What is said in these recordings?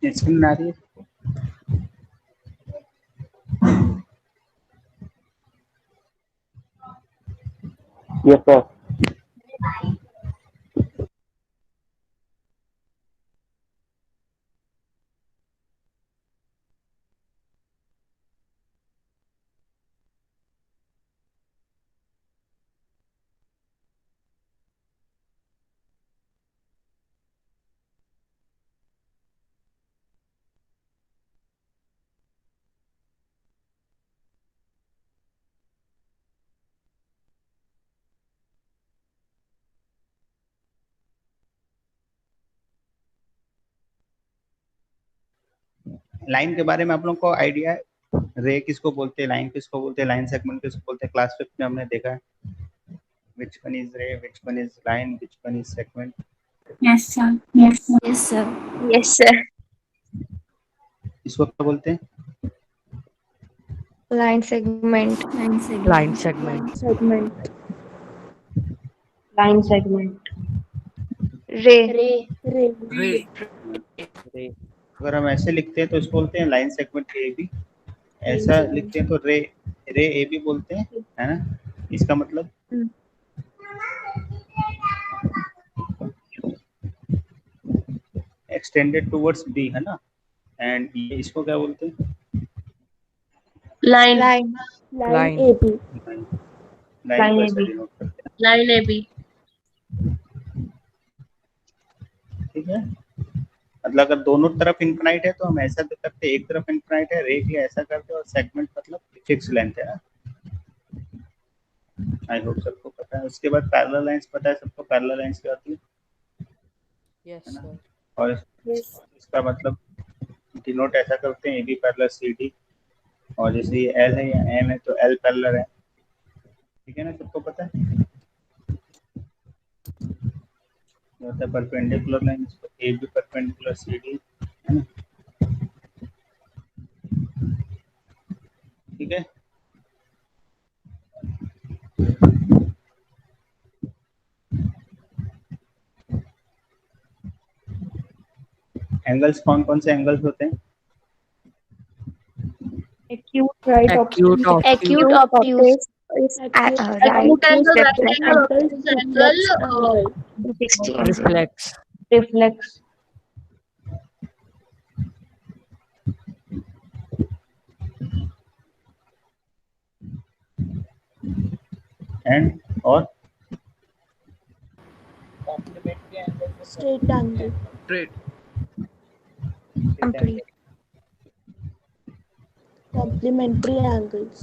Screen आ रही है? Yes sir. Line के बारे में आप लोगों को आइडिया है? रे किसको बोलते हैं, लाइन किसको बोलते हैं, लाइन सेगमेंट किसको बोलते हैं? क्लास 5 में हमने देखा है which one is ray, which one is line, which one is segment. Yes, sir. Yes, sir. Yes, sir. इसको क्या बोलते हैं? Line segment. Line segment. Line segment. segment. Line segment. Ray. Ray. रे अगर हम ऐसे लिखते हैं तो इसको बोलते हैं लाइन सेगमेंट ए बी, ऐसा लिखते हैं तो रे रे ए बी बोलते हैं, है ना? इसका मतलब एक्सटेंडेड टुवर्ड्स बी, है ना? एंड ये इसको क्या बोलते हैं? Line. Line Line. AB. Line को Line ऐसे AB. डिनोट करते हैं, Line AB. ठीक है? मतलब अगर दोनों तरफ इनफिनाइट है तो हम ऐसा तो करते हैं, एक तरफ इनफिनाइट है रे की ऐसा करते हैं, और सेगमेंट मतलब फिक्स लेंथ है ना। आई होप सबको पता है। उसके बाद पैरेलल लाइंस पता है सबको, पैरेलल लाइंस क्या होती है? Yes, है ना? sir. और Yes. इसका मतलब डिनोट ऐसा करते हैं, A B parallel C D, और जैसे ये एल है या एम है तो एल पैरेलल है, ठीक है ना? सबको पता है होता है perpendicular line, A B perpendicular C D, है ना? ठीक है। एंगल्स कौन कौन से एंगल्स होते हैं? Acute right Acute, obtuse. Acute, obtuse, right, Acute angle, right reflect, angle, Angles, obtuse reflex angle, angle. 360 angle. reflex. reflex. And और Straight angle. Straight. Complete. Complementary angles.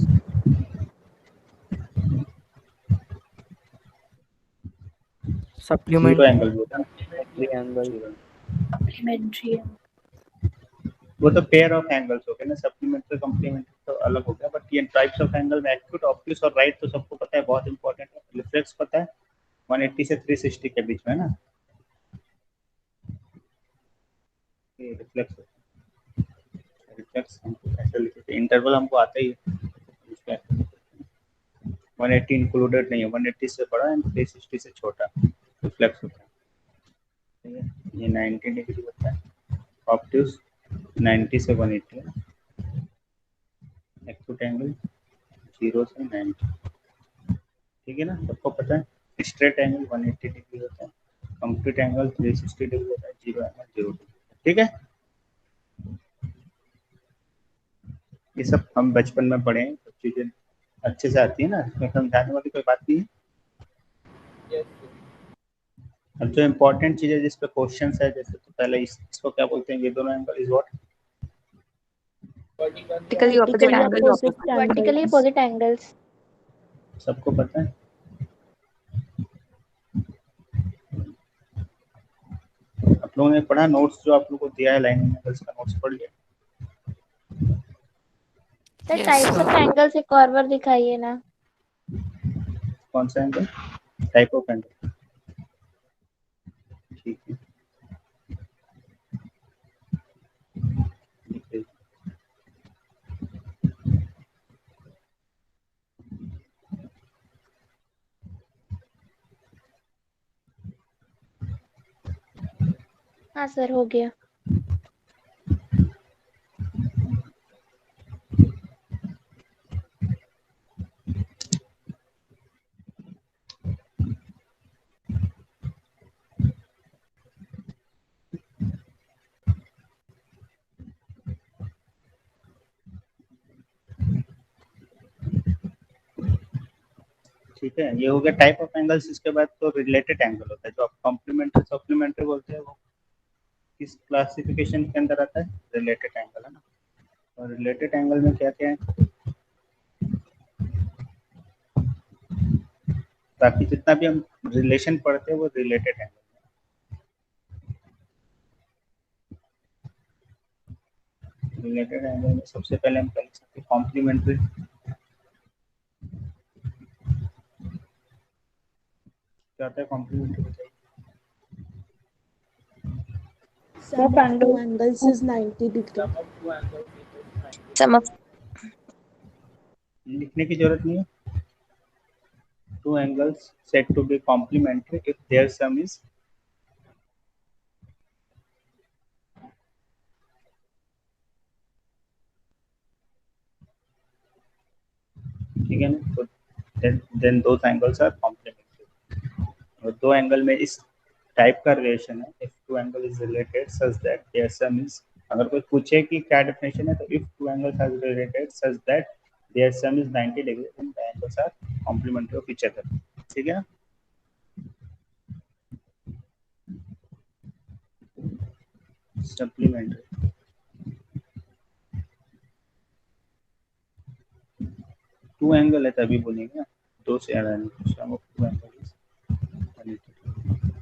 Zero Supplement. Angle होता है, Angle. Complementary. वो तो pair of angles हो गए ना, supplementary complementary तो अलग हो गया। बट ये टाइप्स ऑफ एंगल में एक्यूट, ऑब्ट्यूस और राइट तो सबको पता है, बहुत इंपॉर्टेंट है। रिफ्लेक्स पता है 180 से 360 के बीच में, है ना? ये रिफ्लेक्स रिफ्लेक्स हमको ऐसे लिखते हैं, इंटरवल हमको आता ही है, 180 इंक्लूडेड नहीं है, 180 से बड़ा है, 360 से छोटा रिफ्लेक्स होता है, ठीक है? ये 90 डिग्री होता है, ऑब्ट्यूस 90 से 180 है, एक्यूट एंगल 0 से 90, ठीक है ना? सबको पता है। स्ट्रेट एंगल 180 डिग्री होता है, कंप्लीट एंगल 360 डिग्री होता है, जीरो एंगल 0 डिग्री, ठीक है? ये सब हम बचपन में पढ़े हैं, सब चीजें अच्छे से आती है ना, इसमें समझाने वाली कोई बात नहीं है। अब जो इम्पोर्टेंट चीज है जिस पे क्वेश्चन है, जैसे तो पहले इसको क्या बोलते हैं? ये दोनों angle is what? Vertically opposite angles. Vertically opposite angles. सबको पता है? आप लोगों ने पढ़ा नोट्स जो आप लोगों को दिया है, लाइन एंगल्स का नोट्स पढ़ लिया? The Yes, types sir. of angles एक और बार दिखाइए ना। कौन सा एंगल? टाइप ऑफ एंगल, ठीक है, ठीक है। हाँ सर, हो गया। ठीक है, ये हो गया टाइप ऑफ एंगल्स। इसके बाद तो रिलेटेड एंगल होता है, जो आप कॉम्प्लीमेंट्री सप्लीमेंट्री बोलते हैं, वो किस क्लासिफिकेशन के अंदर आता है? रिलेटेड एंगल, है ना। और रिलेटेड एंगल में क्या क्या है? बाकी जितना भी हम रिलेशन पढ़ते हैं वो रिलेटेड एंगल। रिलेटेड एंगल में सबसे पहले हम कर सकते हैं कॉम्प्लीमेंट्री। क्या होता है कॉम्प्लीमेंट्री, बताइए। Sum of two angles is 90 degree. Sum of लिखने की जरूरत नहीं है। Two angles said to be complementary if their sum is, ठीक है ना। तो देन दो एंगल्स आर कॉम्प्लीमेंट्री। और दो एंगल में इस टाइप का रिलेशन है, if two angle is related such that their sum is. अगर कोई पूछे कि क्या डेफिनेशन है, तो if two angles are related such that their sum is 90 degree then the angles are complementary of each other. ठीक है। सप्लीमेंट्री टू एंगल है तभी बोलेंगे ना, दो से ज्यादा नहीं। सम ऑफ टू एंगल्स,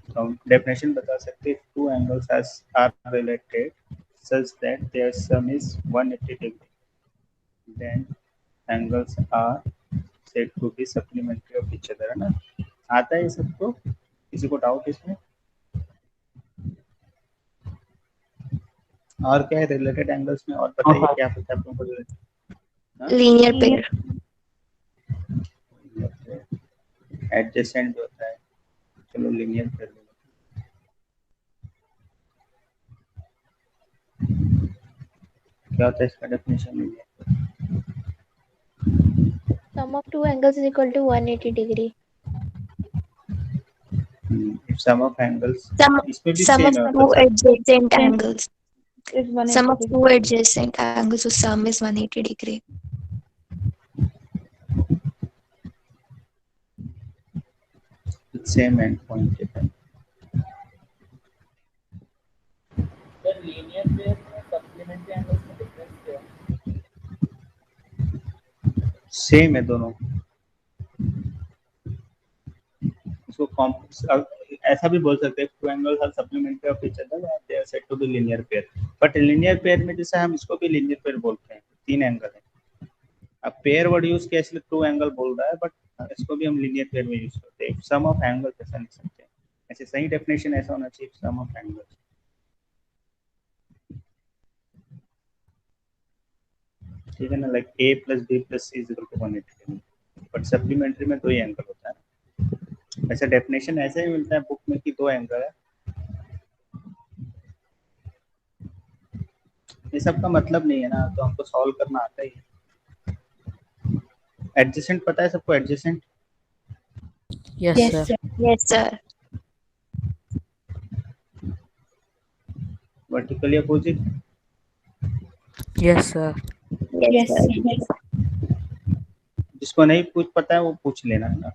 तो हम डेफिनेशन बता सकते हैं, two angles are related such that their sum is 180 degree then angles are said to be supplementary of each other, है ना। आता है ये सबको? किसी को डाउट इसमें? और क्या है रिलेटेड एंगल्स में? और बताइए क्या पता है आपको? linear pair. एडजेसेंट होता है, चलो लीनियर कर लो। क्या होता है इसका definition? Sum of two angles is equal to 180 degree. Sum of angles, Sum इसमें भी sum सेम of है two मतलब। adjacent angles. Is 180 Sum of degree. two adjacent angles, so sum is 180 degree. Same and point है। Linear pair में supplementary angles में difference क्या है? Same है दोनों। इसको ऐसा भी बोल सकते हैं, two angles are supplementary of each other and they are said to be linear pair. But linear pair में जैसे हम इसको भी लीनियर पेयर बोलते हैं, तीन एंगल है। अब पेयर वर्ड यूज किया इसलिए टू एंगल बोल रहा है, बट इसको भी हम लीनियर पेयर में यूज करते हैं। सम ऑफ एंगल ऐसा लिख सकते हैं। ऐसे सही डेफिनेशन ऐसा होना चाहिए, सम ऑफ एंगल। ठीक है ना, like a plus b plus c is equal to 180, but supplementary में दो ही एंगल होता है। ऐसा डेफिनेशन ऐसे ही मिलता है बुक में कि दो एंगल है। ये सब का मतलब नहीं है ना, तो हमको सॉल्व करना आता ही है। एडजेसेंट पता है सबको? Adjacent Yes, Yes, sir. sir. Yes, sir. Vertically opposite. Yes, sir. Yes, Yes, sir. sir. जिसको नहीं पूछ पता है वो पूछ लेना, है ना।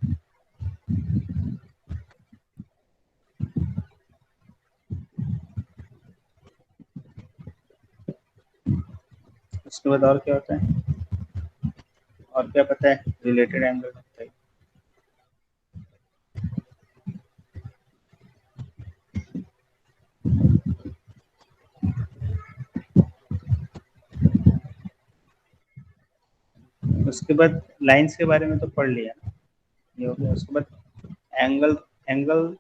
उसके बाद और क्या होता है? और क्या पता है रिलेटेड एंगल में? उसके बाद लाइंस के बारे में तो पढ़ लिया ना, ये हो गया। उसके बाद एंगल, एंगल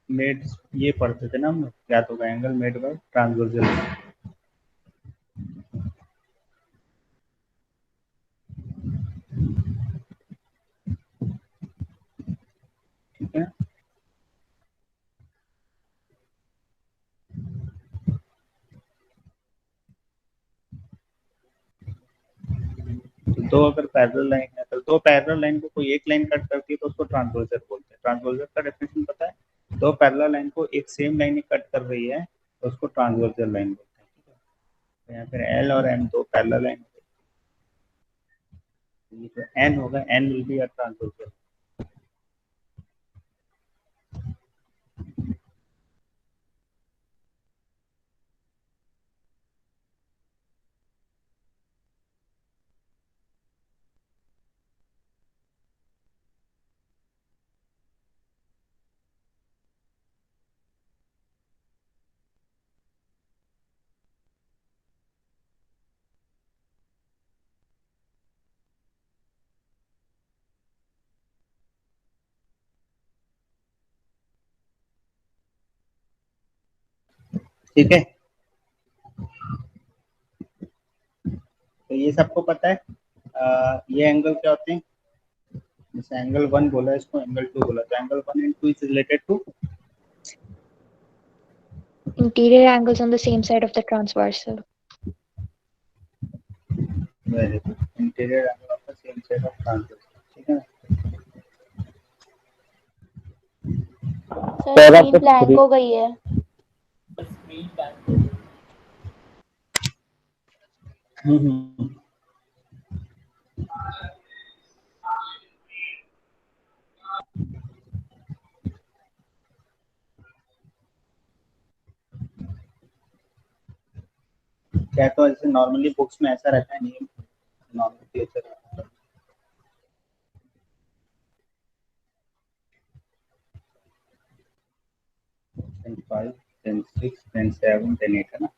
मेड, ये पढ़ते थे ना हम लोग, क्या तो एंगल मेड बाय ट्रांसवर्सल। ठीक है। तो दो अगर पैरेलल लाइन है, तो दो पैरेलल लाइन को कोई एक लाइन कट करती है तो उसको ट्रांसवर्सल बोलते हैं। ट्रांसवर्सल का डेफिनेशन पता है? दो पैरेलल लाइन को एक सेम लाइन कट कर रही है तो उसको ट्रांसवर्सल लाइन बोलते हैं। ठीक है। तो यहाँ पर एल और एम दो पैरेलल लाइन, ये जो एन होगा, N will be a transversal. ठीक है, तो ये सबको पता है। ये एंगल क्या होते हैं, जैसे एंगल 1 बोला, इसको एंगल 2 बोला, तो angle 1 and 2 is related to Interior angles on the same side of the transversal. Very good, interior angle of the same side of transversal, ठीक है। सर स्क्रीन ब्लैंक हो गई है। स्क्रीन ब्लैंक हो गई। हम्म। क्या तो ऐसे नॉर्मली बुक्स में ऐसा रहता है, नहीं नॉर्मली ऐसा रहता है। Then 5, then 6, then 7, then 8 है ना,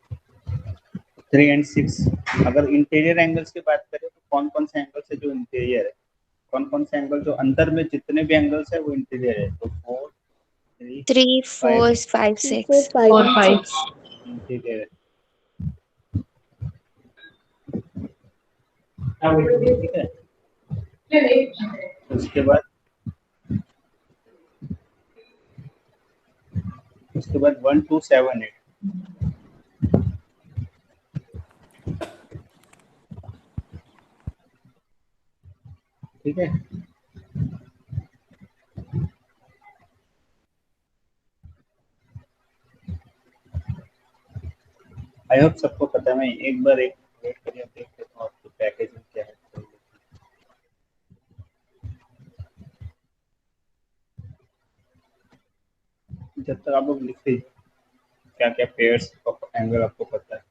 3 and 6। अगर इंटीरियर एंगल्स की बात करें तो कौन कौन से एंगल्स है जो इंटीरियर है, कौन कौन से एंगल जो अंदर में जितने भी एंगल्स है वो इंटीरियर है, तो 4, 3, 3, 4, 5 5, 3, 6. 4, 5 4, and 5. 6. इंटीरियर है, ठीक है। उसके बाद 1, 2, 7, 8, ठीक है। आई होप सबको पता है। मैं एक बार एक वेट करिए, देख लेता हूँ आपको पैकेजिंग क्या है। जब तक आप लोग लिख लीजिए क्या क्या पेयर्स ऑफ एंगल आपको पता है।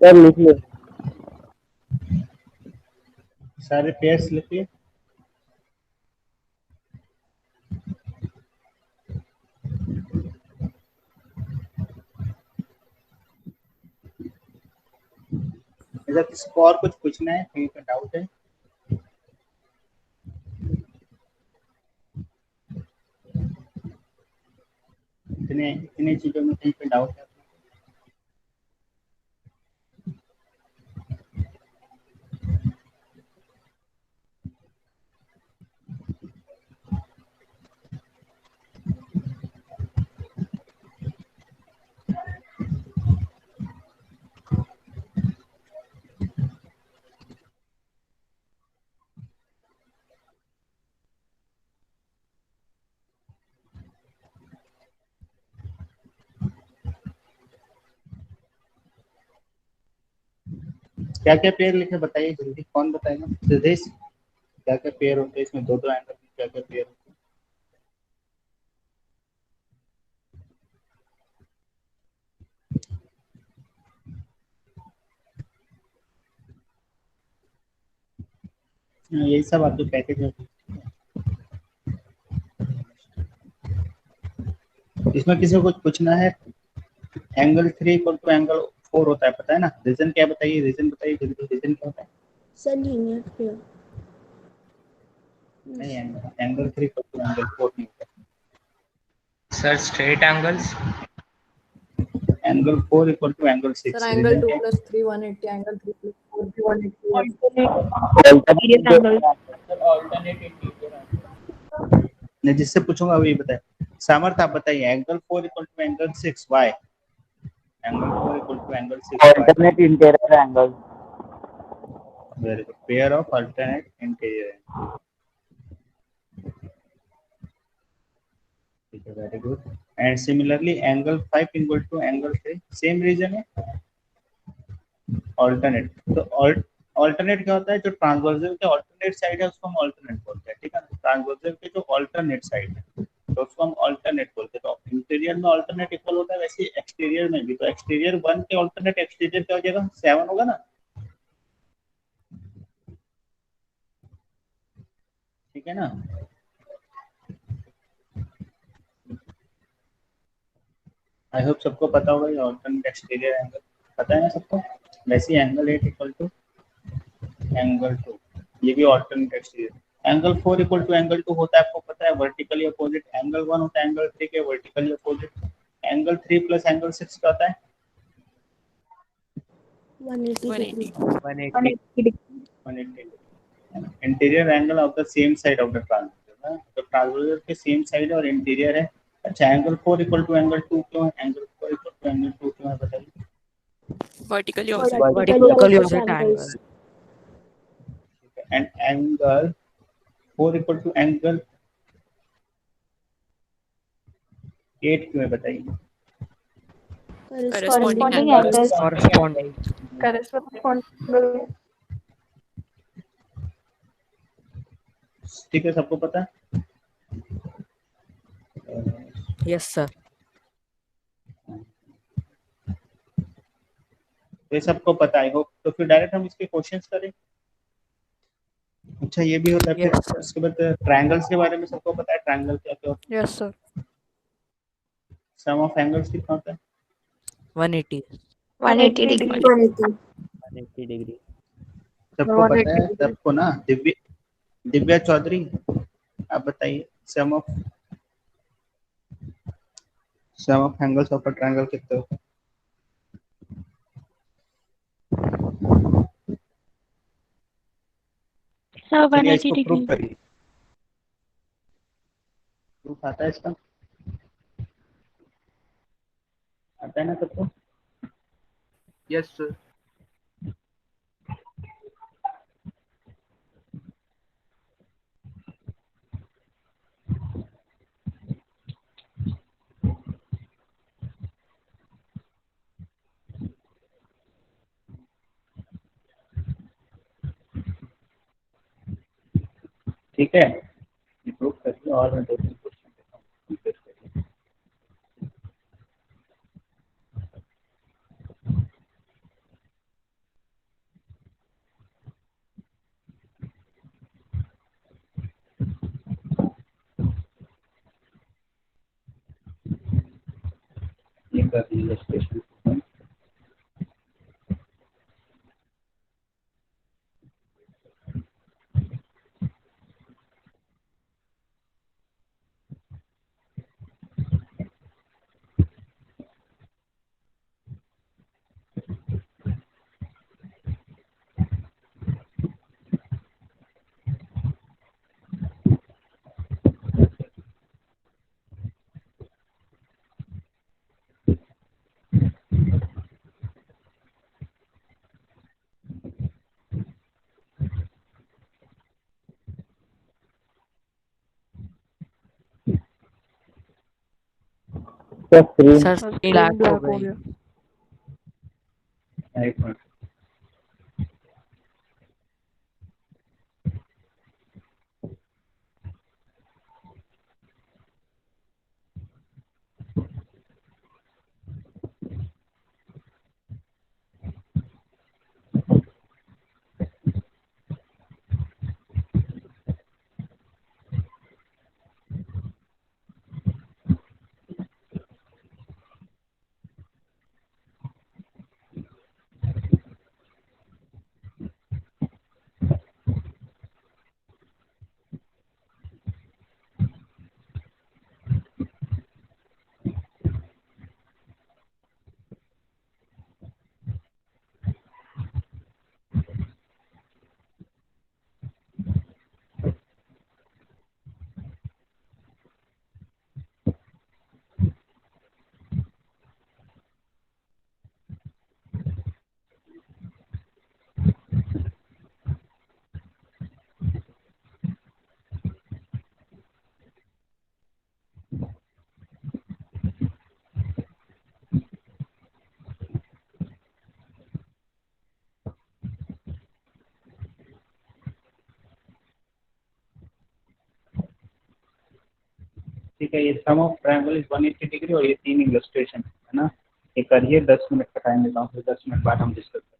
सर लिख लो। सारे पेयर्स लिखिए। अगर किसी को और कुछ पूछना है, कहीं पे डाउट है, इतने चीजों में कहीं पे डाउट है, क्या क्या पेयर लिखे बताइए जल्दी। कौन बताएगा? सिद्धेश, क्या क्या पेयर होते हैं इसमें? दो दो एंगल में क्या क्या पेयर होते हैं? यही सब आपके पैकेज है। इसमें किसी को कुछ पूछना है? एंगल 3 इक्वल टू एंगल 4 होता है, पता है ना? रीजन क्या बताइए, रीजन बताइए जल्दी, रीजन क्या होता है? Sir, linear pair. नहीं, एंगल 3 इक्वल टू एंगल 4 नहीं होता। Sir straight angles. Angle 4 equal to angle 6 Sir, angle 2 plus 3, 180. Angle 3 plus 4, 180. Alternate angle. Sir, alternate interior angle. मैं जिससे पूछूंगा वही बताए। सामर्थ आप बताइए, angle 4 equal to angle 6 why, angle 4 equal to angle 6 why. Alternate interior angle. Very good, pair of alternate interior. ठीक है, very good. And similarly angle 5 equal to angle 3, same reason है। ऑल्टरनेट, तो ऑल्टरनेट क्या होता है, जो transversal के alternate side है उसको हम ऑल्टरनेट बोलते हैं, ठीक है ना। ट्रांसवर्जल के जो ऑल्टरनेट साइड है तो उसको हम ऑल्टरनेट बोलते हैं। तो इंटीरियर में ऑल्टरनेट इक्वल होता है, वैसे एक्सटीरियर में भी। तो एक्सटीरियर 1 के ऑल्टरनेट एक्सटीरियर क्या हो जाएगा, 7 होगा ना, ठीक है ना। आई होप सबको पता होगा ये ऑल्टरनेट एक्सटीरियर एंगल, पता है ना सबको। वैसे एंगल 8 इक्वल टू एंगल 2, ये भी alternate exterior. Angle 4 equal to angle 2 होता है, आपको पता है, वर्टिकली अपोजिट। एंगल 1 होता है एंगल 3 के vertically opposite. Angle 3 plus angle 6 क्या होता है, 180 degree. 180. 180। Interior angle of the same side of the transversal, तो ट्रांसवर्जल के सेम साइड और इंटीरियर है। अच्छा, एंगल 4 इक्वल टू एंगल 2 क्यों है, एंगल 4 इक्वल टू एंगल 2 क्यों है बताइए। vertically opposite. Vertically Vertically opposite opposite angles. And angle 4 equal to angle 8 क्यों है बताइए। Corresponding Corresponding angles. angles. corresponding. Corresponding. ठीक है, सबको पता है। Yes, sir. ये सबको पता है हो, तो फिर डायरेक्ट हम इसके क्वेश्चंस करें। अच्छा, ये भी होता है। फिर Yes, sir. उसके बाद ट्रायंगल्स के बारे में सबको पता है, ट्रायंगल क्या क्या होता Yes, sir. है। सम ऑफ एंगल्स कितना होता है, 180. 180 degree. 180 degree. सबको पता है सबको ना। दिव्या चौधरी, आप बताइए sum of angles of a triangle कितने होते हैं। Sir, चलिए 180 इसको प्रूव degree. करिए। प्रूफ आता है इसका, आता है ना सबको। Yes, sir. ठीक है, ये प्रूफ करिए और मैं 2-3 क्वेश्चन देता हूँ, कंप्लीट करिए। ये कर दीजिए स्पेशल। Sir, screen black हो गई. एक मिनट। ठीक है, ये सम ऑफ ट्रायंगल इज 180 डिग्री और ये 3 इलस्ट्रेशन है ना। ये करिए, 10 मिनट का टाइम देता हूँ, फिर 10 मिनट बाद हम डिस्कस करें।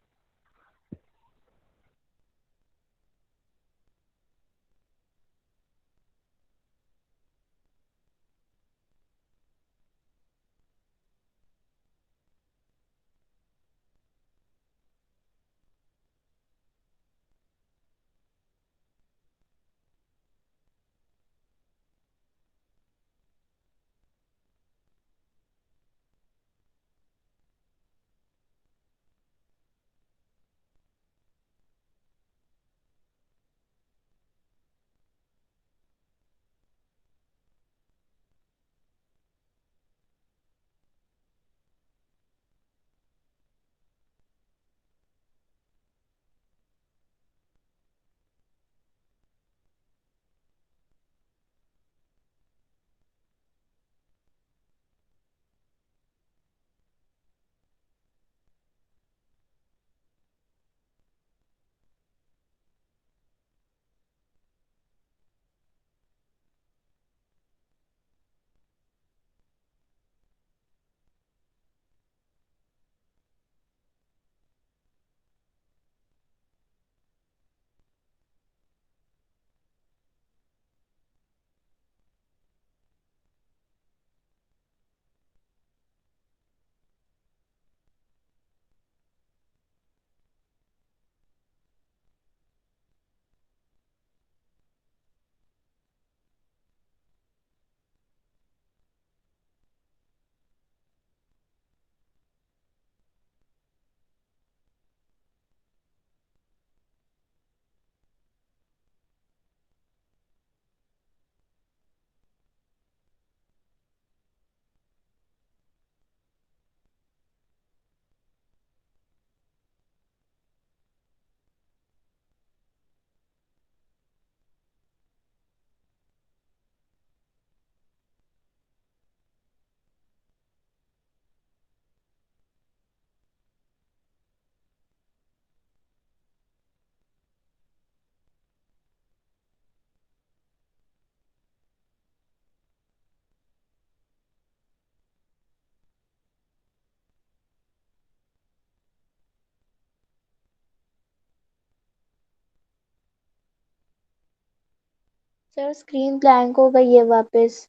सर स्क्रीन ब्लैंक हो गई है वापस।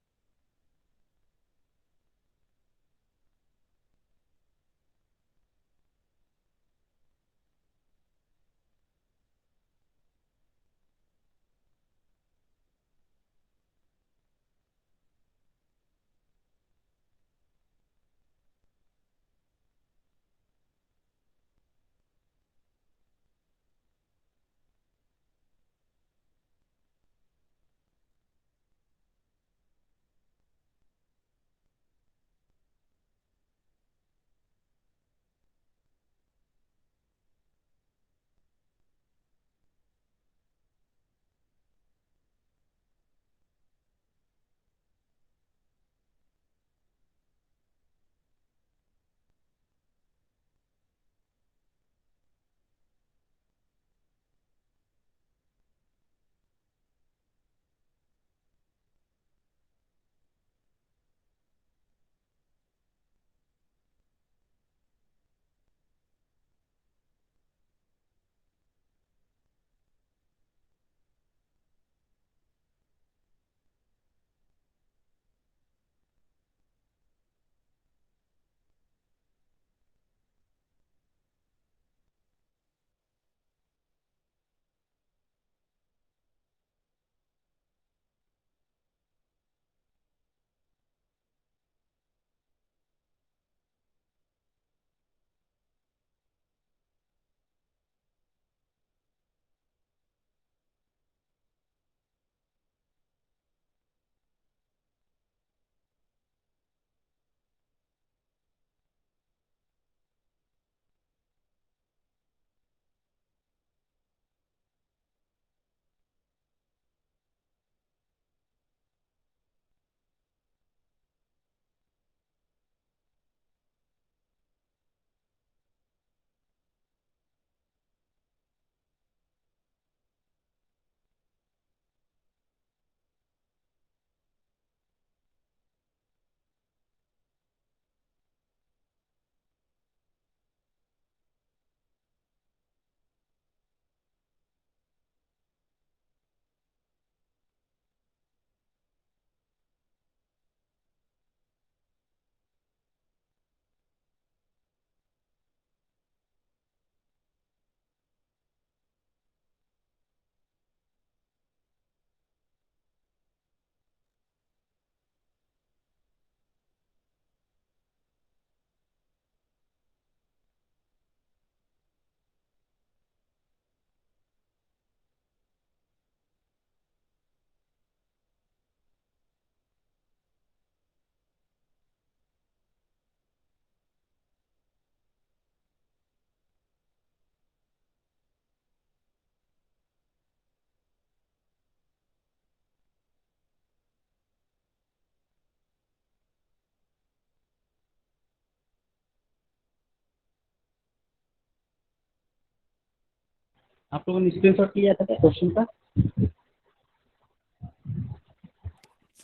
आप लोगों ने स्क्रीनशॉट लिया था क्या क्वेश्चन का?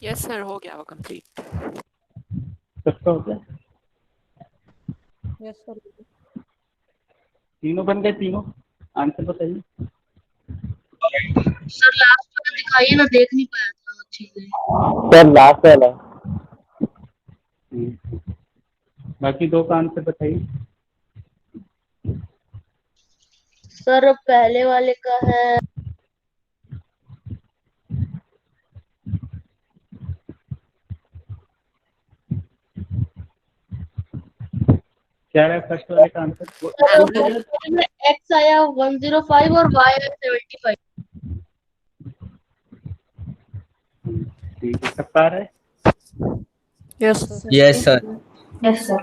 यस सर, हो गया वो कंप्लीट। सबका हो गया? Yes sir. तीनों बन गए? तीनों आंसर बताइए। सर लास्ट वाला दिखाइए ना, देख नहीं पाया था अच्छे से। सर लास्ट वाला। बाकी दो का आंसर बताइए। सर पहले वाले का है क्या है फर्स्ट वाले का आंसर? एक्स आया 105 और वाई आया 75। ठीक है, सबका आ रहा है? Yes yes sir. Yes sir.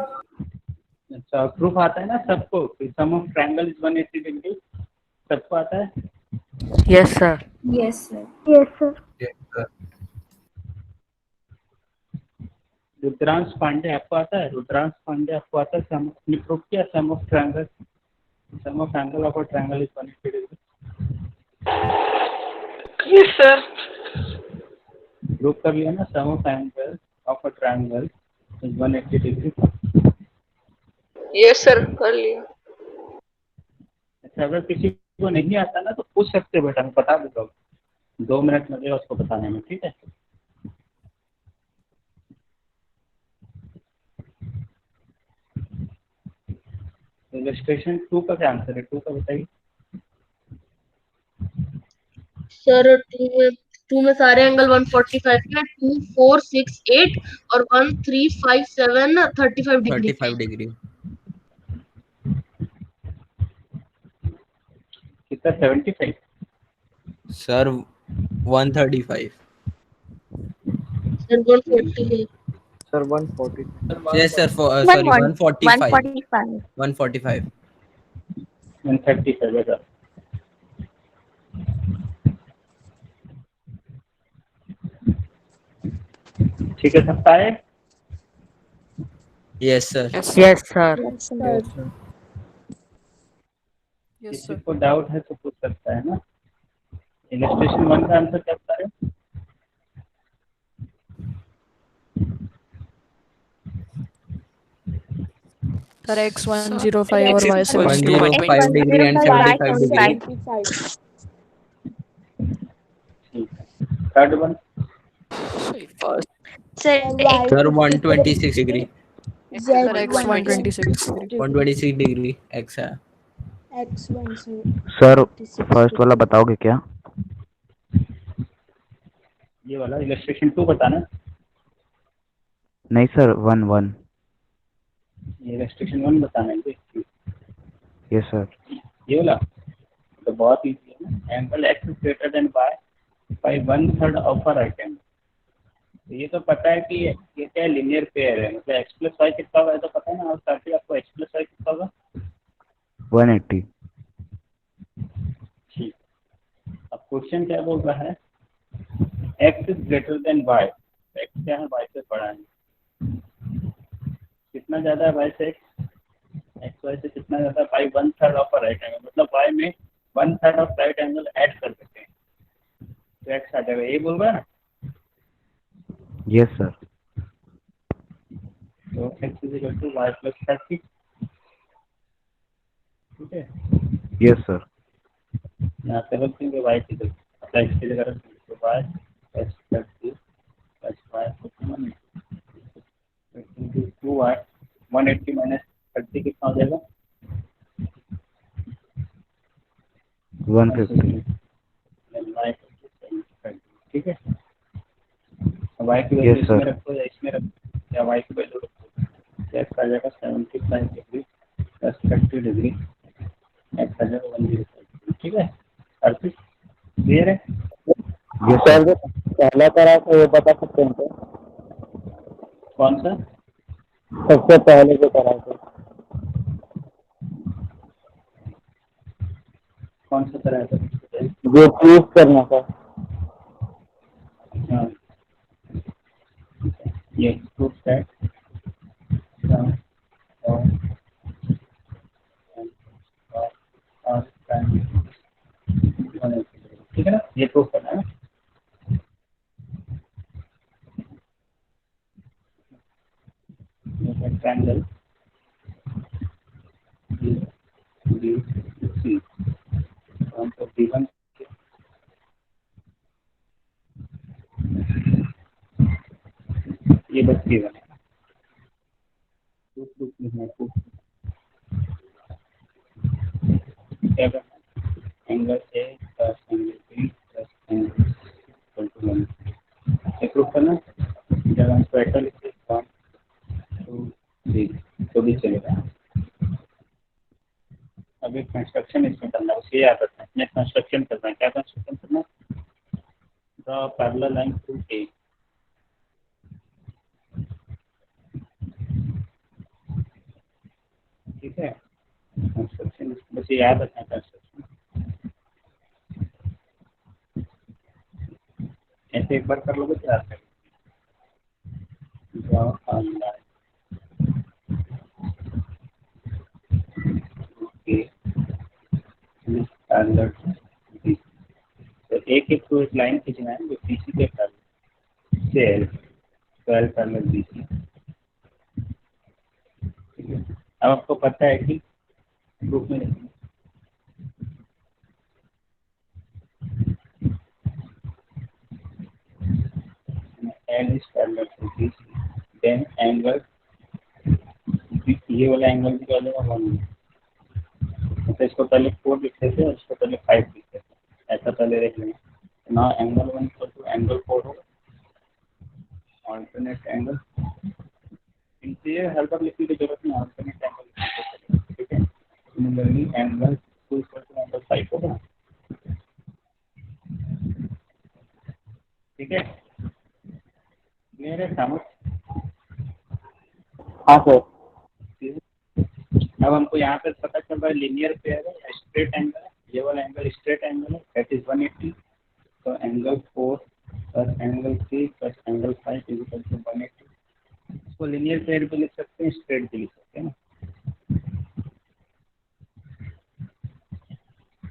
अच्छा, प्रूफ आता है ना सबको? Sum of triangle is 180 degree, सबको आता है? Yes sir. Yes sir. Yes, sir. Rudransh Pandey आपको आता है? रुद्रांश पांडे आपको आता है? सम ने प्रूफ किया sum of triangle, sum of angle of a triangle is 180 degree. Yes sir. Proof कर लिया ना, sum of angle of a triangle is 180 degree. Yes sir, कर लिया। अच्छा, अगर किसी को नहीं आता ना तो पूछ सकते बेटा, मैं बता दूंगा। 2 मिनट लगेगा उसको बताने में, ठीक है? इलस्ट्रेशन 2 का क्या आंसर है? 2 का बताइए। सर टू में सारे एंगल 145 के, 2 4 6 8 और 1 3 5 7 35 डिग्री। 35 डिग्री। कितना? 75? सर 135। सर 140 है। Sir 140। Yes sir, One sorry one 145। 145. 145। 130 है बेटा। ठीक है, सबका है? Yes sir. Yes yes sir. Yes, sir. Yes किसी सर। को डाउट है तो पूछ सकता है ना। इलस्ट्रेशन 1 का आंसर क्या बता रहे? सर x 105 और y 105 120। Degree and 105, 75 degree. 75. ठीक है, third one? First Sir, Y sir is 126 degree. Z sir x 126 degree. 126 degree x है। X 1 सर फर्स्ट वाला बताओगे क्या? ये वाला इलस्ट्रेशन 2 बताना। नहीं सर, 1 1। ये इलस्ट्रेशन 1 बताना है। Yes sir. ये वाला तो बहुत इजी है ना। Angle X greater than Y by 1/3 of a right angle. तो ये तो पता है कि ये क्या लीनियर पेयर है, मतलब एक्स प्लस वाई कितना होगा तो पता है ना। और साथ ही आपको एक्स प्लस वाई कितना होगा? 180। ठीक। अब क्वेश्चन क्या बोल रहा है? X is greater than Y. X क्या है? वाई से बड़ा है। कितना ज़्यादा है वाई से? एक्स वाई से कितना ज़्यादा? By 1/3 of a right angle, मतलब वाई में 1/3 ऑफ राइट एंगल ऐड कर सकते हैं तो एक्स आ जाएगा। यही बोल रहा है ना? Yes sir. तो x is equal to y plus 30। ठीक है, यस सर। यहाँ पे रख देंगे वाई की जगह, एक्स की जगह रख देंगे तो Y plus 30 plus Y into 2y 180 minus 30 कितना हो जाएगा? 150। ठीक है, वाई की वैल्यू Yes, इसमें sir. रखो या इसमें रखो, या वाई की वैल्यू रखो। एक्स आ जाएगा 75 डिग्री प्लस 30 डिग्री, एक्स आ जाएगा 105। ठीक है, अर्पित क्लियर है? Yes sir sir. जो पहला करा था वो बता सकते हैं क्या? कौन सा? सबसे पहले जो करा था। कौन सा तरह है? जो प्रूफ करना था। हाँ, ये प्रूफ दैट ये प्रूफ करना है ना। ट्रायंगल BC हमको B1 ये बस B1 है। प्रूफ लिखना है, प्रूफ क्या करना है, angle A plus angle B plus angle equal to 1 ये प्रूफ करना है। जब हम स्क्वायर लिखते हैं 1 2 3 तो भी चलेगा। अभी कंस्ट्रक्शन इसमें करना है, उसे याद रखना है। इसमें कंस्ट्रक्शन करना है, क्या कंस्ट्रक्शन करना है, draw parallel line through A। ठीक है, कंस्ट्रक्शन बस ये याद रखना है कंस्ट्रक्शन। ऐसे एक बार कर लोगे तो याद करेंगे। Draw a line A parallel to B। तो एक एक को एक लाइन खींचना है जो BC के पैरेलल से L, तो L पैरेलल BC। ठीक है, अब आपको पता है कि ग्रुप में लिखना L is parallel to BC, then angle ये वाला एंगल भी क्या हो जाएगा 1। तो इसको पहले 4 लिखते थे और इसको पहले 5 लिखते थे, ऐसा पहले देख लेंगे। ना एंगल 1 इक्वल टू एंगल 4 होगा, ऑल्टरनेट एंगल। इनसे हेल्पर लिखने की जरूरत नहीं, ऑल्टरनेट एंगल। ठीक है, similarly angle 2 equal to angle 5 होगा। ठीक है, क्लियर है समझ? हाँ सर। अब हमको यहाँ पे पता चल रहा है लीनियर पेयर है या स्ट्रेट एंगल है। ये वाला एंगल स्ट्रेट एंगल है, दैट इज 180। तो angle 4 plus angle 3 plus angle 5 is equal to 180। इसको लीनियर पेयर भी लिख सकते हैं, स्ट्रेट भी लिख सकते हैं ना।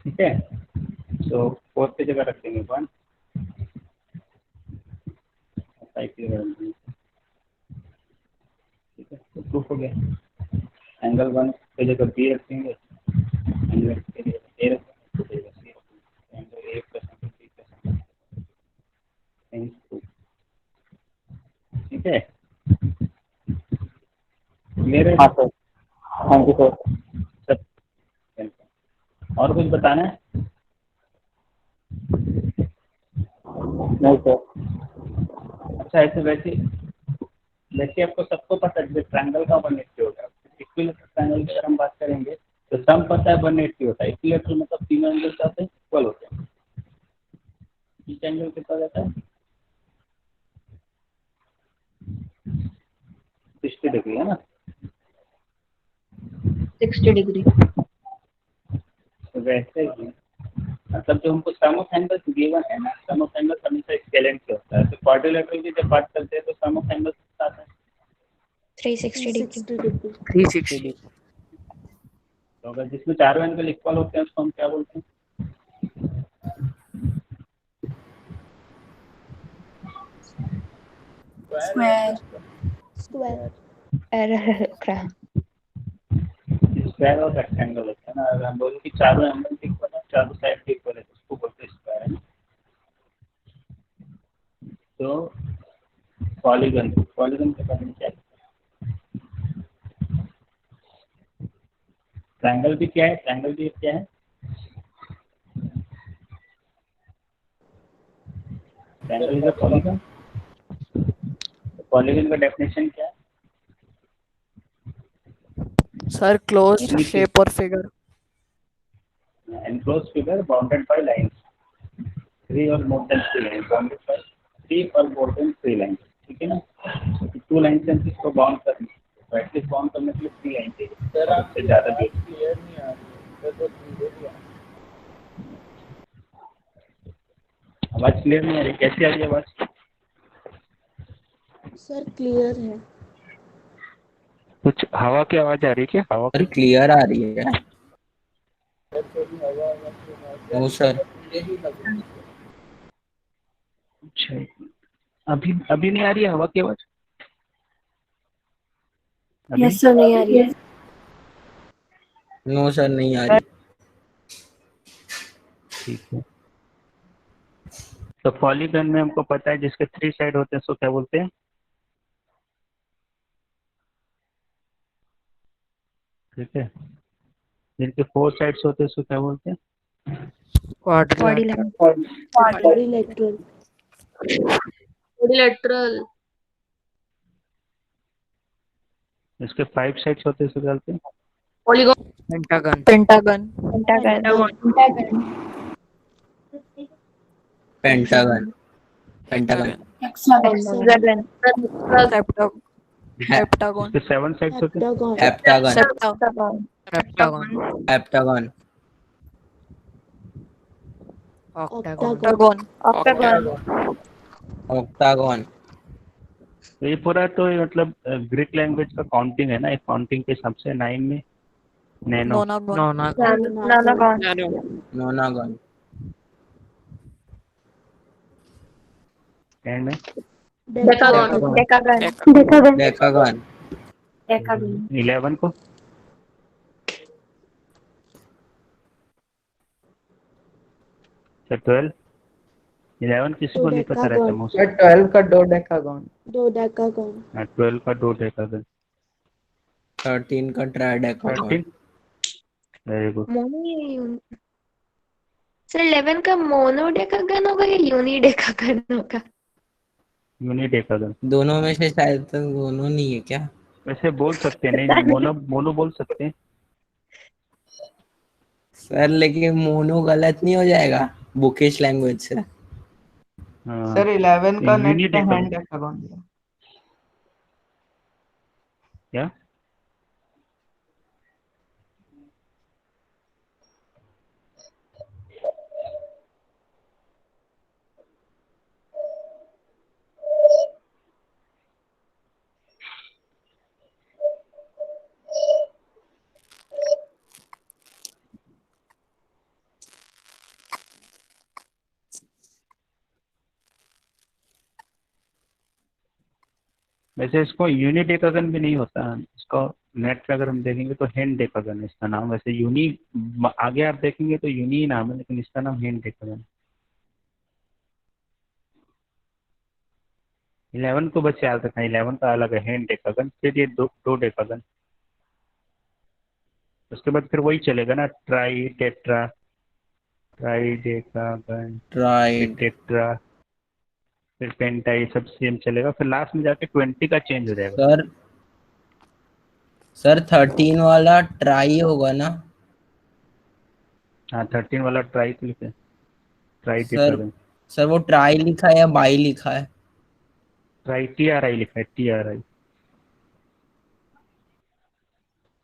ठीक है, तो 4 की जगह रखेंगे 1, 5 की जगह रखेंगे। ठीक है, तो प्रूफ हो गया। एंगल 1 की जगह B रखेंगे, एंगल की जगह A रखेंगे, तो जगह C रखेंगे। Angle A plus angle B plus angle C। ठीक है, क्लियर है? हाँ सर, थैंक यू सर। सब और कुछ बताना है? नहीं सर। अच्छा, ऐसे वैसे आपको सबको पता है ट्रायंगल का 180 होगा। इक्विलेटरल ट्रायंगल की अगर हम बात करेंगे तो सम पता है 180 होता है। इक्विलेटरल मतलब तीनों एंगल आते हैं इक्वल होते हैं। ईच एंगल कितना रहता है 60 डिग्री है ना। 60 डिग्री। तो वैसे ही मतलब जो हमको सम ऑफ एंगल्स गिवन है ना, सम ऑफ एंगल्स हमेशा स्केलेंट से होता है। तो क्वाड्रिलेटरल की जब बात करते हैं तो सम ऑफ एंगल्स कितना आता है 360 degree. 360 degree. 360. तो अगर जिसमें चारों एंगल इक्वल होते हैं उसको हम क्या बोलते हैं? Square. Square. Paragraph. स्क्वायर और रेक्टेंगल होता है ना। अगर हम बोलें कि चारों एंगल इक्वल है, चारों साइड इक्वल है, तो उसको बोलते हैं स्क्वायर है ना। तो पॉलीगन के बारे में क्या है? ट्रायंगल भी क्या है? ट्रायंगल भी क्या है? Triangle is a polygon. Polygon का डेफिनेशन क्या है? Sir, closed shape or figure. Enclosed figure bounded by lines, 3 or more than 3 lines, bounded by 3 or more than 3 lines। ठीक है ना, 2 लाइन से इसको बाउंड करना है, तो एटलीस्ट बाउंड करने के लिए 3 लाइन चाहिए। सर आपसे ज़्यादा क्लियर नहीं आ रही, आवाज़ क्लियर नहीं आ रही। कैसे आ रही है आवाज़? सर क्लियर है। कुछ हवा की आवाज आ रही है क्या? हवा सर क्लियर आ रही है। ओ सर। अच्छा, अभी अभी नहीं आ रही है हवा की आवाज? अभी यस सर, नहीं आ रही है। नो सर, नहीं आ रही। ठीक है। तो पॉलीगन में हमको पता है जिसके 3 साइड होते हैं उसको क्या बोलते हैं? ठीक है। जिनके 4 साइड्स होते हैं उसको क्या बोलते हैं? क्वाड्रिलैटरल। Quadrilateral. कोडिलेटरल। जिसके 5 साइड्स होते हैं उसको क्या बोलते हैं? Polygon. Pentagon. Pentagon. Pentagon. Pentagon. Hexagon. Septagon. Heptagon. जिसके 7 साइड्स होते हैं? Heptagon. Heptagon. Heptagon. Heptagon. Octagon. Octagon. तो ये पूरा तो ये मतलब ग्रीक लैंग्वेज का काउंटिंग है ना, एक काउंटिंग के हिसाब से 9 में नैनो नोनागन। नोनागन। एंड में डेकागन। डेकागन। 11 को 12 11 किसी को नहीं पता रहता Dodecagon. मोस्ट। 12 का डोडेकागॉन। Dodecagon. 12 का डो डेकागन। 13 का ट्राइडेकागन। 13 वेरी गुड। सर 11 का मोनोडेकागन होगा या यूनिडेकागन होगा? Unidecagon. दोनों में से शायद तो दोनों नहीं है क्या? वैसे बोल सकते हैं, नहीं मोनो मोनो बोल सकते हैं। सर लेकिन मोनो गलत नहीं हो जाएगा बुकिश लैंग्वेज से? हाँ, सर 11 का नेट यूनि पे डेकागन हैंड डेकागॉन दिया। क्या? वैसे इसको यूनि डेकागन भी नहीं होता, इसको नेट पे अगर हम देखेंगे तो हेन डेकागन है इसका नाम। वैसे यूनि आगे आप देखेंगे तो यूनि ही नाम है, लेकिन इसका नाम हेन डेकागन। 11 को बस याद रखना, 11 का अलग है हेन डेकागन, फिर ये दो डेकागन। उसके बाद फिर वही चलेगा ना, ट्राई टेट्रा, ट्राई डेकागन, फिर ट्राइड। टेट्रा, फिर पेंटा, ये सब सेम चलेगा। फिर लास्ट में जाके 20 का चेंज हो जाएगा। सर सर 13 वाला ट्राई होगा ना? हाँ 13 वाला ट्राई तो लिखे, ट्राई सर डेकागन। सर वो ट्राई लिखा है या बाई लिखा है? ट्राई TRI लिखा है, TRI।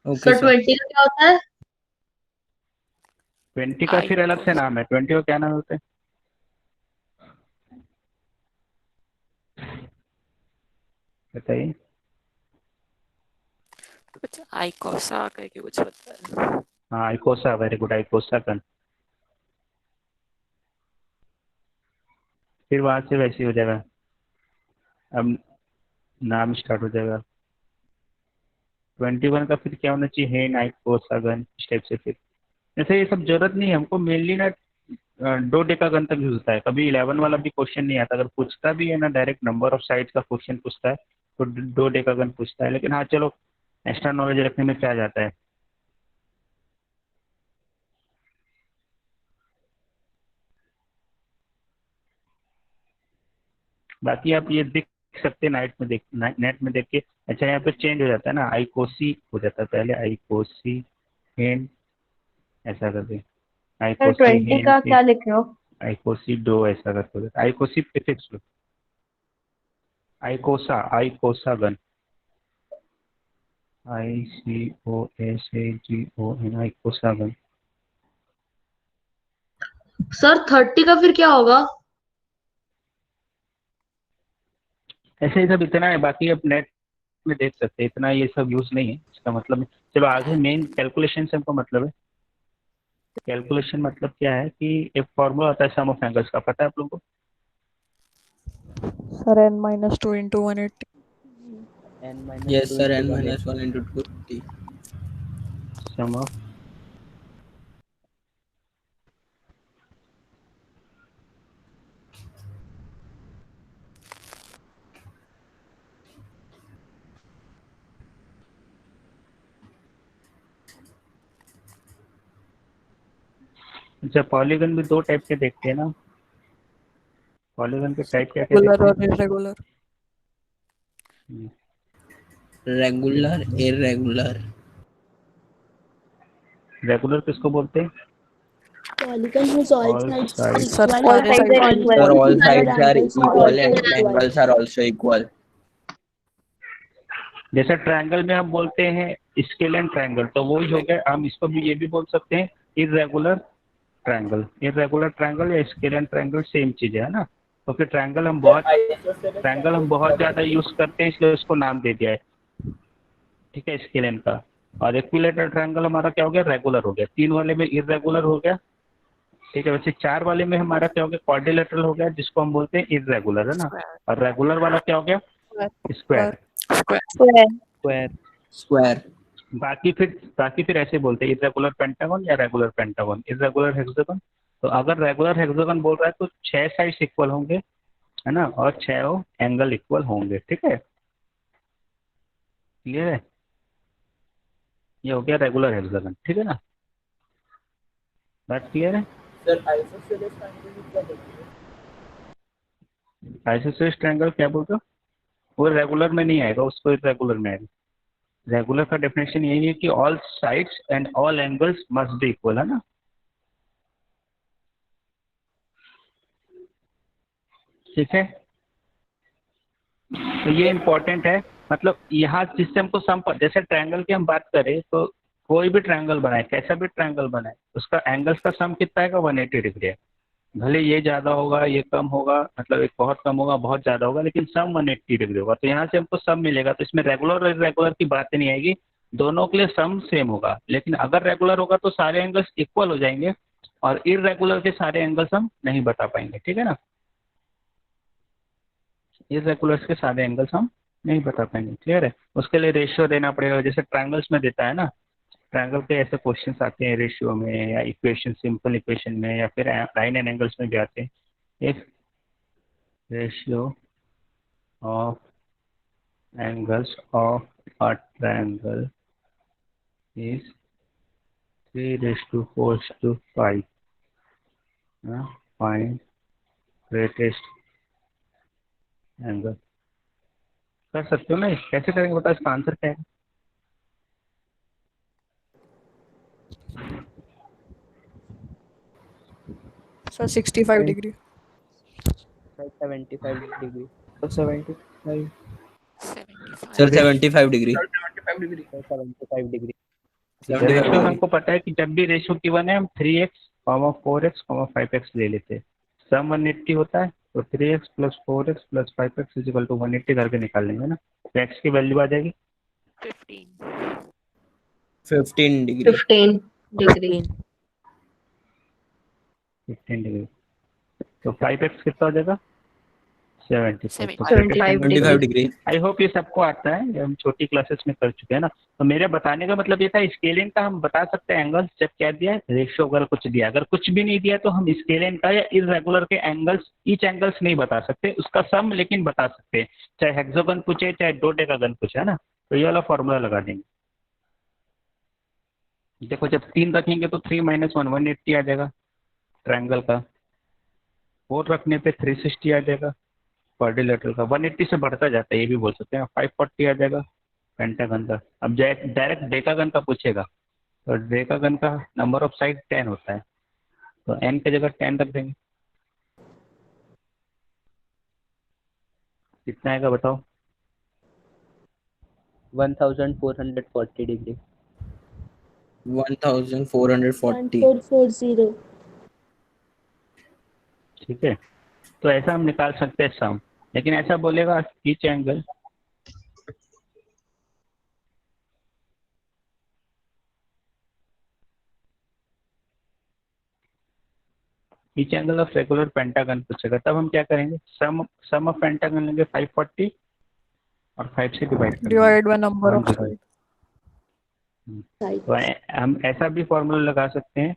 Okay sir sir. 20 का क्या होता है? 20 का फिर अलग से नाम है। 20 का क्या नाम होता है बताइए? कुछ आइकोसा करके कुछ होता है। हाँ आइकोसा, वेरी गुड, आइकोसा कन। फिर वहां से वैसे ही हो जाएगा, अब नाम स्टार्ट हो जाएगा। 21 का फिर क्या होना चाहिए, हेन आइकोसा गन, इस टाइप से। फिर जैसे ये सब जरूरत नहीं है हमको, मेनली ना दो डेकागन तक यूज होता है। कभी 11 वाला भी क्वेश्चन नहीं आता, अगर पूछता भी है ना डायरेक्ट नंबर ऑफ साइड्स का क्वेश्चन पूछता है तो दो डेकागन पूछता है। लेकिन हाँ चलो, एक्स्ट्रा नॉलेज रखने में क्या जाता है। बाकी आप ये देख सकते हैं नाइट में देख, नेट में देख के। अच्छा यहाँ पे चेंज हो जाता है ना, आइकोसी हो जाता है पहले, आइकोसी हेन, ऐसा करके आइकोसी हेन, फिर लिखे हो? आइकोसी डो, ऐसा करके हो जाता है। आइकोसी प्रीफिक्स लो, आइकोसा, आइकोसा गन, ICOSAGON, आइकोसा गन। सर 30 का फिर क्या होगा? ऐसे ही सब इतना है, बाकी आप नेट में देख सकते हैं, इतना ये सब यूज नहीं है इसका मतलब। चलो आगे मेन कैलकुलेशन से हमको मतलब है। कैलकुलेशन मतलब क्या है कि एक फॉर्मूला होता है सम ऑफ एंगल्स का, पता है आप लोगों को? Sir, n minus 2 into 180. n minus yes 2 sir, n minus 1 into 280. Sum of अच्छा, पॉलीगन भी दो टाइप के देखते हैं ना। पॉलीगन के टाइप क्या क्या Regular देखते or irregular. हैं? Regular irregular. रेगुलर किसको बोलते हैं? Polygon whose all all sides are side Sir, equal All सारे and sides are side equal. sir, all and sides are angles are equal also and equal. angles are also equal. जैसे triangle में हम बोलते हैं scale and triangle, तो वो ही हो गया। हम इसको भी ये भी बोल सकते हैं इरेगुलर ट्रायंगल। इरेगुलर ट्रायंगल या स्केल एंड ट्रायंगल सेम चीज है ना। तो फिर ट्रायंगल हम बहुत ज्यादा यूज करते हैं, इसलिए उसको नाम दे दिया है, ठीक है, स्केल एंड का। और इक्विलेटरल ट्रायंगल हमारा क्या हो गया? रेगुलर हो गया। 3 वाले में इरेगुलर हो गया, ठीक है। वैसे 4 वाले में हमारा क्या हो गया? क्वाड्रिलेटरल हो गया, जिसको हम बोलते हैं इरेगुलर, है ना। square. और रेगुलर वाला क्या हो गया? स्क्वायर। Square. Square. Square. बाकी फिर ऐसे बोलते हैं इरेगुलर पेंटागन या रेगुलर पेंटागन, इरेगुलर हेक्सागन। तो अगर रेगुलर हेक्सागन बोल रहा है तो 6 साइड्स इक्वल होंगे, है ना, और 6 एंगल इक्वल होंगे, ठीक है। क्लियर है? ये हो गया रेगुलर हेक्सागन, ठीक है ना। बात क्लियर है? सर आइसोसेलेस ट्रायंगल भी क्या बोलते हैं? आइसोसेलेस ट्रायंगल क्या बोलते हो? वो रेगुलर में नहीं आएगा, उसको इरेगुलर में आएगा। रेगुलर का डेफिनेशन यही है कि all sides and all angles must be equal, है ना। ठीक है, तो ये इम्पोर्टेंट है। मतलब यहाँ जिससे हमको सम पर, जैसे ट्रायंगल की हम बात करें तो कोई भी ट्रायंगल बनाए, कैसा भी ट्रायंगल बनाए, उसका एंगल्स का सम कितना आएगा? 180 डिग्री है। भले ये ज़्यादा होगा, ये कम होगा, मतलब एक बहुत कम होगा, बहुत ज़्यादा होगा, लेकिन सम 180 डिग्री होगा। तो यहाँ से हमको सम मिलेगा, तो इसमें रेगुलर और इरेगुलर की बात नहीं आएगी, दोनों के लिए सम सेम होगा। लेकिन अगर रेगुलर होगा तो सारे एंगल्स इक्वल हो जाएंगे, और इरेगुलर के सारे एंगल्स हम नहीं बता पाएंगे, ठीक है ना। इरेगुलर्स के सारे एंगल्स हम नहीं बता पाएंगे, क्लियर है। उसके लिए रेशियो देना पड़ेगा, जैसे ट्रायंगल्स में देता है ना। ट्रायंगल के ऐसे क्वेश्चंस आते हैं रेशियो में, या इक्वेशन, सिंपल इक्वेशन में, या फिर लाइन एंड एंगल्स में भी आते हैं। If ratio of angles of a triangle is 3:4:5, find greatest angle. कर सकते हो ना? कैसे करेंगे बताओ, इसका आंसर क्या है? Sir, 65 degree. 75 degree. So 75. 75. Sir, 75 degree. 75 degree. Sir, 75 degree. Ratio 75 degree. हमको पता है कि जब भी रेशियो गिवन है हम 3x, 4x, 5x ले लेते हैं। सम 180 होता है, तो 3x + 4x + 5x = 180 करके निकाल लेंगे ना। तो x की वैल्यू आ जाएगी 15. 15 degree. 15 डिग्री। 15 डिग्री। तो 5x कितना हो जाएगा? 75। 75 75 degree. आई होप ये सबको आता है, ये हम छोटी क्लासेस में कर चुके हैं ना। तो मेरे बताने का मतलब ये था, स्केलिंग का हम बता सकते हैं एंगल्स जब क्या दिया है, रेशियो अगर कुछ दिया। अगर कुछ भी नहीं दिया तो हम स्केलिंग का या इरेगुलर के एंगल्स, ईच एंगल्स नहीं बता सकते, उसका सम लेकिन बता सकते हैं। चाहे हेक्सागन पूछे, चाहे डोडेकागन पूछे, है ना। तो ये वाला फॉर्मूला लगा देंगे। देखो जब 3 रखेंगे तो 3 - 1 180 आ जाएगा ट्रायंगल का। 4 रखने पे 360 आ जाएगा क्वाड्रिलेटरल का। 180 से बढ़ता जाता है, ये भी बोल सकते हैं। 540 आ जाएगा पेंटागन का। अब डायरेक्ट डेकागन का पूछेगा, तो डेकागन का नंबर ऑफ साइड 10 होता है, तो n की जगह 10 रख देंगे। कितना आएगा बताओ? 1440 degree. 1440. 1440. ठीक है, तो ऐसा हम निकाल सकते हैं सम, लेकिन ऐसा बोलेगा each angle each angle of regular pentagon पूछेगा, तब हम क्या करेंगे, सम ऑफ पेंटागन लेंगे 540 और 5 से डिवाइड कर देंगे Divided by number of 108। sides. तो हम ऐसा भी फॉर्मूला लगा सकते हैं,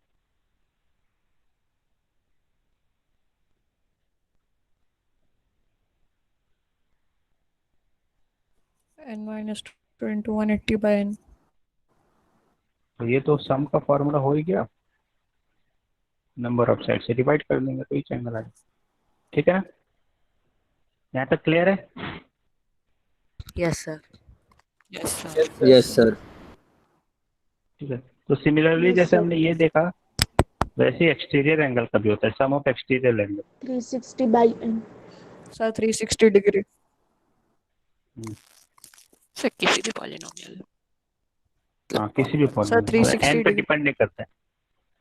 N minus 2 into 180 by n. तो ये तो सम का फॉर्मूला हो ही गया, नंबर ऑफ साइड से डिवाइड कर देंगे तो ईच एंगल आ जाएगा। ठीक है ना, यहाँ तक क्लियर है? Yes sir. Yes, sir. Yes sir. ठीक है, तो सिमिलरली Yes, जैसे sir. हमने ये देखा वैसे एक्सटीरियर एंगल का भी होता है, sum of exterior angle. 360 by n. Sir, 360 degree. Sir किसी भी पॉलिनोमियल हाँ किसी भी Sir, पॉलिनोमियल, 360 एन पे degree. डिपेंड नहीं करता है,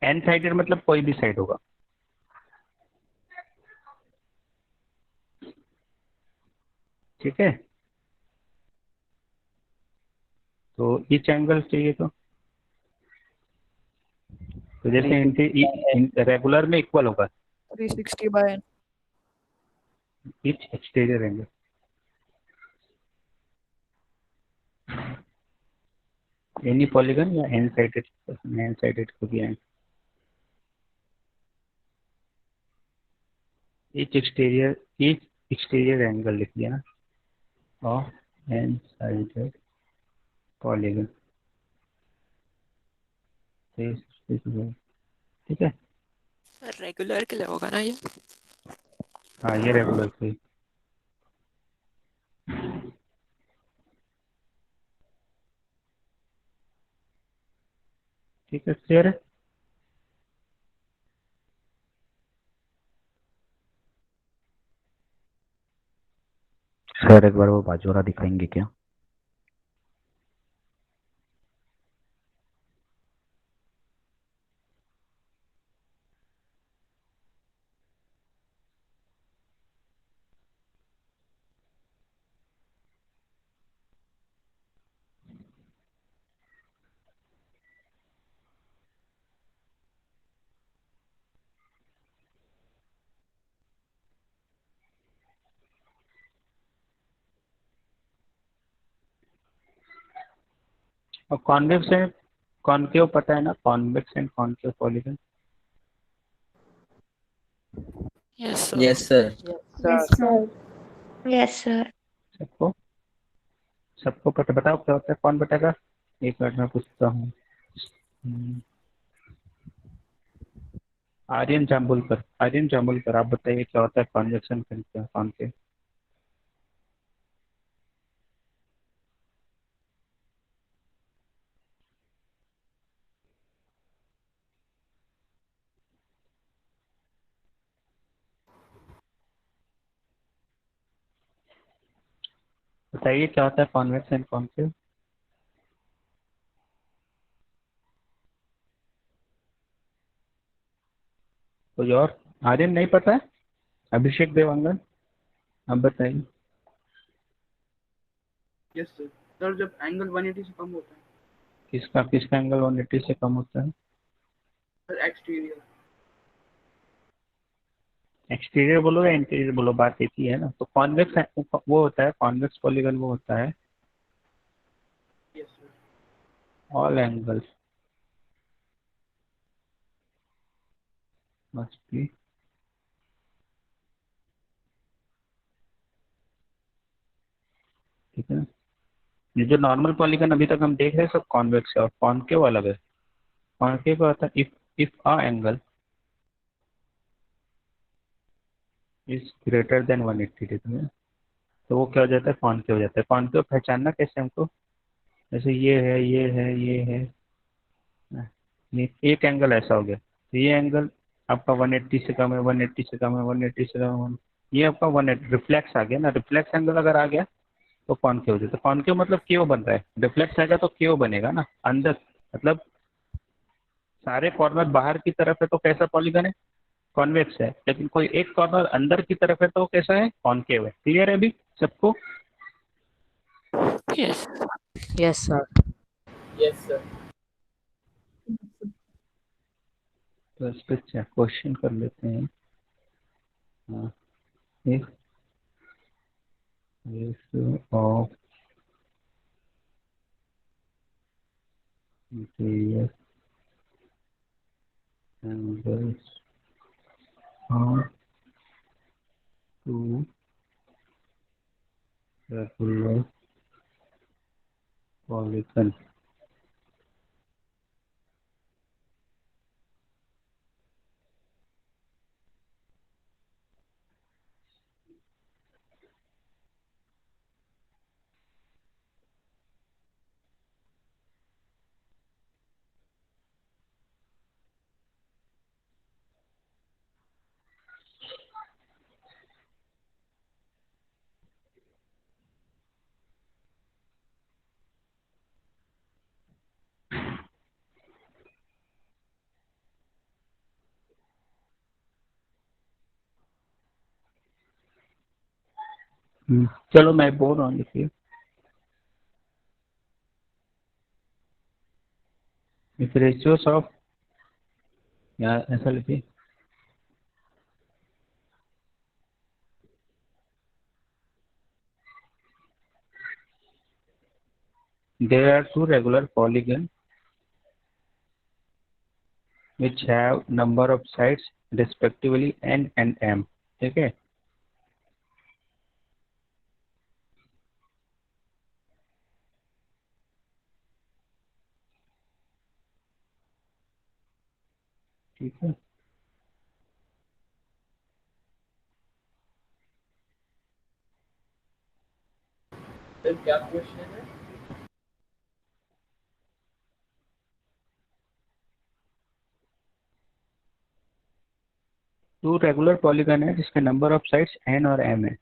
एन साइडेड मतलब कोई भी साइड होगा। ठीक है, तो ईच एंगल चाहिए तो जैसे इनके रेगुलर में इक्वल होगा 360 by n. Each exterior angle. Any polygon या एन साइडेड को भी एन, ईच एक्सटीरियर एंगल लिख दिया ना, और एन साइडेड पॉलीगन। ठीक है, सर रेगुलर के लिए होगा ना ये? हाँ ये रेगुलर से। ठीक है, क्लियर है? सर एक बार वो बाजूरा दिखाएंगे क्या? और कॉन्वेक्स एंड कॉनकेव पता है ना, convex and concave polygon. Yes sir. Yes sir. Yes, sir. Yes, sir. सबको पता, बताओ क्या होता है, कौन बताएगा? एक मिनट में पूछता हूँ। आर्यन जाम्बुलकर आप बताइए क्या होता है कॉन्वेक्शन कॉनकेव? बताइए क्या होता है कॉन्वेक्स एंड कॉनकेव? कोई और? आर्यन नहीं पता है? अभिषेक देवांगन आप बताइए। Yes sir. सर जब एंगल 180 से कम होता है। किसका एंगल 180 से कम होता है? Sir exterior. एक्सटीरियर बोलो या इंटीरियर बोलो, बात एक ही है ना। तो कॉन्वेक्स वो होता है, कॉन्वेक्स पॉलीगन वो होता है yes sir. All angles must be ठीक है। ये जो नॉर्मल पॉलीगन अभी तक हम देख रहे हैं सब कॉन्वेक्स है, और कॉनकेव अलग है। कॉनकेव का होता है if a angle is greater then 180 degree, तो वो क्या हो जाता है, कॉनकेव हो जाता है। कॉनकेव पहचानना कैसे हमको, जैसे ये है ये एक एंगल ऐसा हो गया, तो ये एंगल आपका 180 से कम है, 180 से कम है, 180 से कम है, ये आपका 180 रिफ्लेक्स आ गया ना। रिफ्लेक्स एंगल अगर आ गया तो कॉनकेव हो जाता है। कॉनकेव मतलब केव बन रहा है, रिफ्लेक्स आएगा तो केव बनेगा ना अंदर, मतलब सारे कॉर्नर बाहर की तरफ है तो कैसा पॉलीगन है, कॉन्वेक्स है। लेकिन कोई एक कॉर्नर अंदर की तरफ है तो कैसा है, कॉनकेव है। क्लियर है अभी सबको? Yes yes sir. Yes sir. तो इस पे क्वेश्चन कर लेते हैं। हाँ, if ratio of various angles are two regular polygons. चलो मैं बोल रहा हूँ, लिखिए। इफ रेशियोस ऑफ, या ऐसा लिखिए, there are two regular polygons which have number of sides respectively n and m. ठीक है, ठीक है। फिर क्या क्वेश्चन है? टू रेगुलर पॉलीगन है जिसके नंबर ऑफ साइड्स n और m है।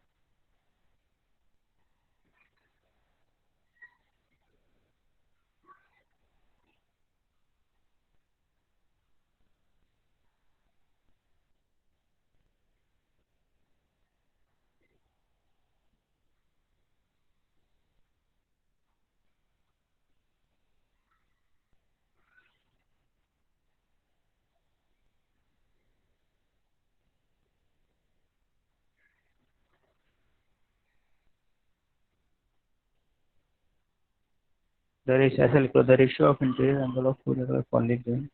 ऐसा लिखो, the ratio of interior angle of two regular polygon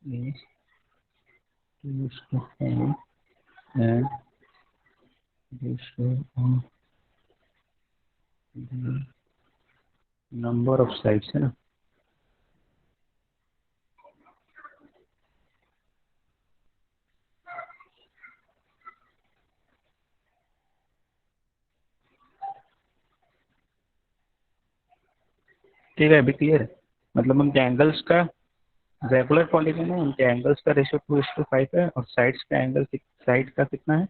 is 2:5 and ratio of the number of sides है ना। ठीक है, अभी क्लियर है। मतलब उनके एंगल्स का रेगुलर पॉलीगन है, उनके एंगल्स का रेशियो 2:5 है, और साइड्स का एंगल, साइड का कितना है,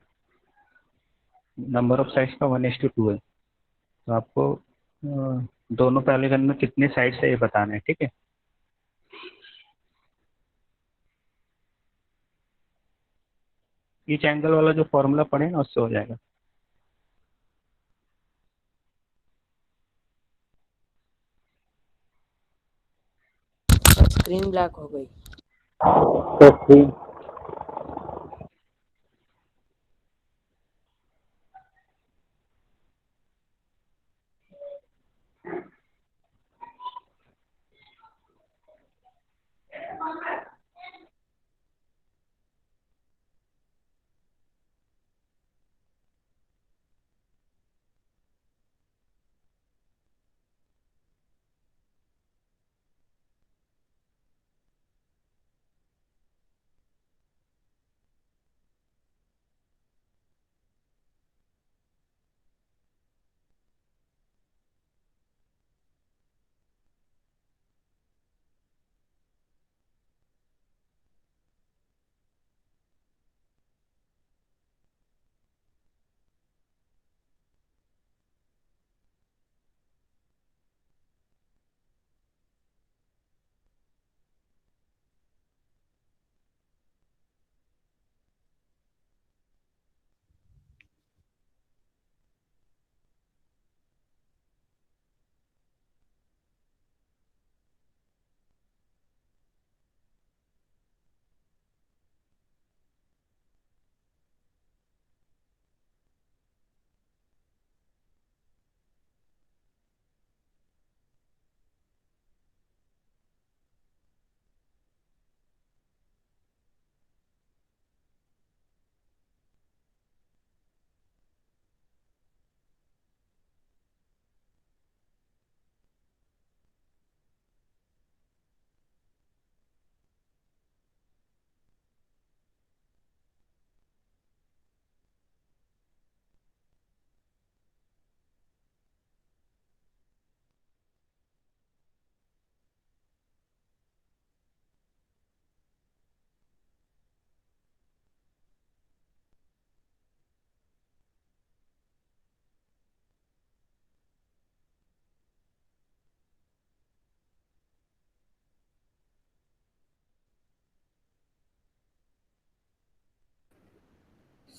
नंबर ऑफ साइड्स का 1:2 है। तो आपको दोनों पॉलीगन में कितने साइड्स है ये बताना है, ठीक है। ईच एंगल वाला जो फॉर्मूला पढ़े ना उससे हो जाएगा। स्क्रीन ब्लैक हो गई। तो ठीक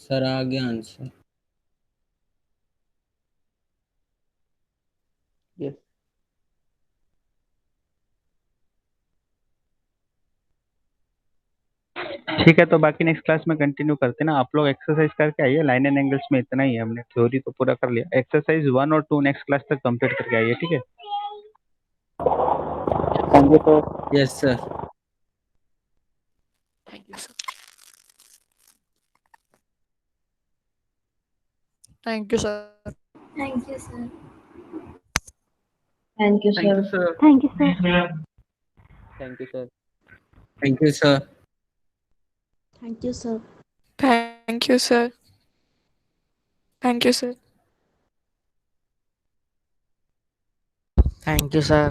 सर आ गया आंसर। Yes. ठीक है, तो बाकी नेक्स्ट क्लास में कंटिन्यू करते ना। आप लोग एक्सरसाइज करके आइए, लाइन एंड एंगल्स में इतना ही है, हमने थ्योरी तो पूरा कर लिया। एक्सरसाइज 1 और 2 नेक्स्ट क्लास तक कंप्लीट करके आइए, ठीक है। Thank you sir. Yes sir. Thank you, sir. Thank you, sir. Thank you, sir. Thank you, Thank you, sir. sir. Thank you, sir. Thank you sir. Thank you sir. Thank you, sir. Thank you, sir. Thank you, sir. Thank you, sir.